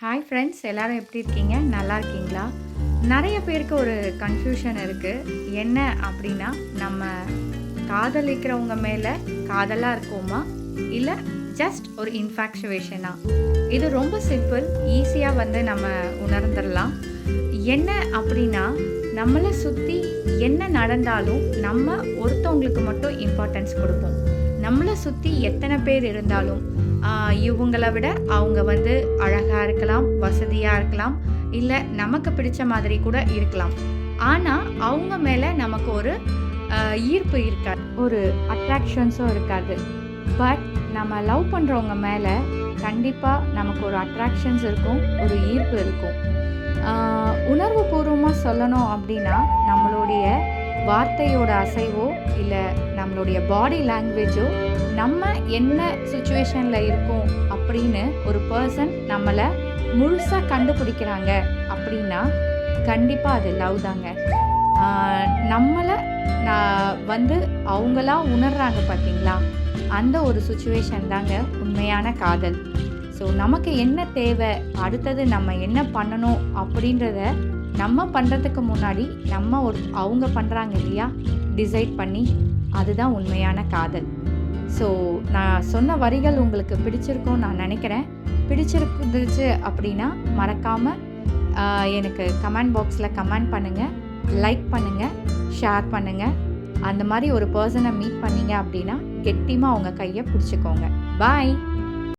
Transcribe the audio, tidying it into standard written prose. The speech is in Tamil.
ஹாய் ஃப்ரெண்ட்ஸ், எல்லாரும் எப்படி இருக்கீங்க? நல்லா இருக்கீங்களா? நிறைய பேருக்கு ஒரு கன்ஃப்யூஷன் இருக்குது. என்ன அப்படின்னா, நம்ம காதலிக்கிறவங்க மேலே காதலாக இருக்கோமா, இல்லை ஜஸ்ட் ஒரு இன்ஃபாக்சுவேஷனா? இது ரொம்ப சிம்பிள், ஈஸியாக நம்ம உணர்ந்துடலாம். என்ன அப்படின்னா, நம்மளை சுற்றி என்ன நடந்தாலும் நம்ம ஒருத்தவங்களுக்கு மட்டும் இம்பார்ட்டன்ஸ் கொடுப்போம். நம்மளை சுற்றி எத்தனை பேர் இருந்தாலும் இவங்கள விட அவங்க அழகாக இருக்கலாம், வசதியாக இருக்கலாம், இல்லை நமக்கு பிடிச்ச மாதிரி கூட இருக்கலாம். ஆனால் அவங்க மேலே நமக்கு ஒரு ஈர்ப்பு இருக்காது, ஒரு அட்ராக்ஷன்ஸும் இருக்காது. பட் நம்ம லவ் பண்ணுறவங்க மேலே கண்டிப்பாக நமக்கு ஒரு அட்ராக்ஷன்ஸ் இருக்கும், ஒரு ஈர்ப்பு இருக்கும். உணர்வு பூர்வமாக சொல்லணும் அப்படின்னா, நம்மளுடைய வார்த்தையோட அசைவோ இல்லை நம்மளுடைய பாடி லாங்குவேஜோ நம்ம என்ன சுச்சுவேஷனில் இருக்கோம் அப்படின்னு ஒரு பர்சன் நம்மளை முழுசாக கண்டுபிடிக்கிறாங்க அப்படின்னா கண்டிப்பாக அது லவ் தாங்க. நம்மளை அவங்களா உணர்றாங்க பார்த்தீங்களா, அந்த ஒரு சுச்சுவேஷன் தாங்க உண்மையான காதல். ஸோ நமக்கு என்ன தேவை, அடுத்தது நம்ம என்ன பண்ணணும் அப்படின்றத நம்ம பண்ணுறதுக்கு முன்னாடி அவங்க பண்ணுறாங்க இல்லையா, டிசைட் பண்ணி, அதுதான் உண்மையான காதல். ஸோ நான் சொன்ன வரிகள் உங்களுக்கு பிடிச்சிருக்கும்னு நான் நினைக்கிறேன். பிடிச்சிருந்துச்சு அப்படின்னா மறக்காமல் எனக்கு கமெண்ட் பாக்ஸில் கமெண்ட் பண்ணுங்கள், லைக் பண்ணுங்கள், ஷேர் பண்ணுங்கள். அந்த மாதிரி ஒரு பர்சனை மீட் பண்ணீங்க அப்படின்னா கெட்டியமாக அவங்க கையை பிடிச்சிக்கோங்க. பாய்.